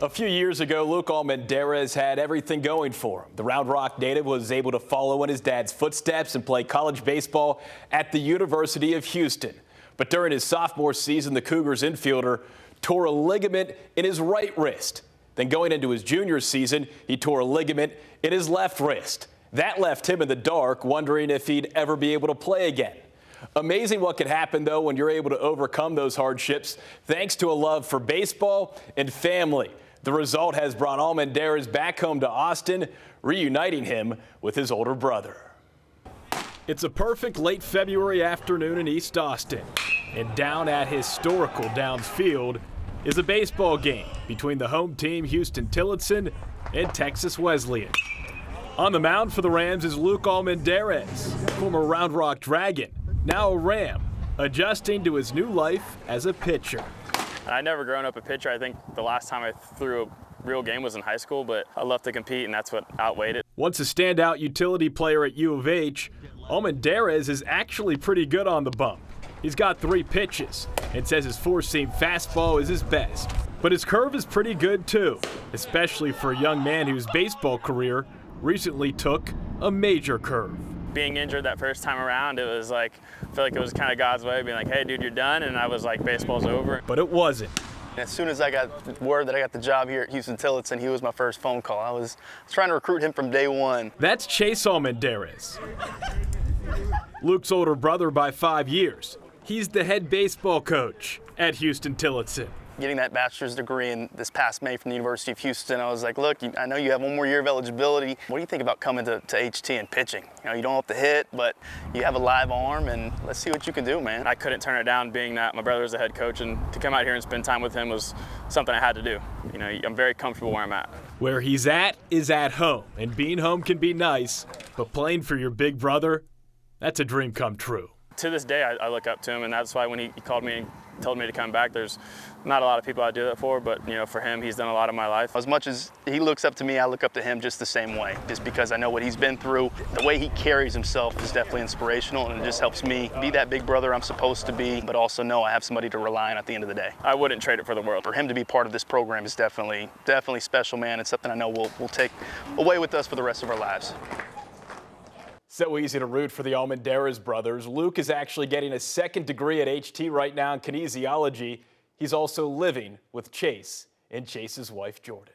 A few years ago, Luke Almendarez had everything going for him. The Round Rock native was able to follow in his dad's footsteps and play college baseball at the University of Houston. But during his sophomore season, the Cougars infielder tore a ligament in his right wrist. Then going into his junior season, he tore a ligament in his left wrist. That left him in the dark, wondering if he'd ever be able to play again. Amazing what can happen, though, when you're able to overcome those hardships, thanks to a love for baseball and family. The result has brought Almendarez back home to Austin, reuniting him with his older brother. It's a perfect late February afternoon in East Austin, and down at historical Downs Field is a baseball game between the home team Huston-Tillotson and Texas Wesleyan. On the mound for the Rams is Luke Almendarez, former Round Rock Dragon, now a Ram, adjusting to his new life as a pitcher. I'd never grown up a pitcher. I think the last time I threw a real game was in high school, but I love to compete, and that's what outweighed it. Once a standout utility player at U of H, Almendarez is actually pretty good on the bump. He's got 3 pitches and says his four-seam fastball is his best. But his curve is pretty good too, especially for a young man whose baseball career recently took a major curve. Being injured that first time around, it was like, I feel like it was kind of God's way of being like, hey dude, you're done, and I was like, baseball's over. But it wasn't. As soon as I got word that I got the job here at Huston-Tillotson, he was my first phone call. I was trying to recruit him from day one. That's Chase Almendarez, Luke's older brother by 5 years. He's the head baseball coach at Huston-Tillotson. Getting that bachelor's degree in this past May from the University of Houston, I was like, look, I know you have 1 more year of eligibility. What do you think about coming to HT and pitching? You know, you don't have to hit, but you have a live arm, and let's see what you can do, man. I couldn't turn it down, being that my brother was the head coach, and to come out here and spend time with him was something I had to do. You know, I'm very comfortable where I'm at. Where he's at is at home, and being home can be nice, but playing for your big brother, that's a dream come true. To this day, I look up to him, and that's why when he called me and told me to come back, there's not a lot of people I do that for, but you know, for him, he's done a lot of my life. As much as he looks up to me, I look up to him just the same way, just because I know what he's been through. The way he carries himself is definitely inspirational, and it just helps me be that big brother I'm supposed to be, but also know I have somebody to rely on at the end of the day. I wouldn't trade it for the world. For him to be part of this program is definitely special, man. It's something I know we'll take away with us for the rest of our lives. So easy to root for the Almendarez brothers. Luke is actually getting a second degree at HT right now in kinesiology. He's also living with Chase and Chase's wife, Jordan.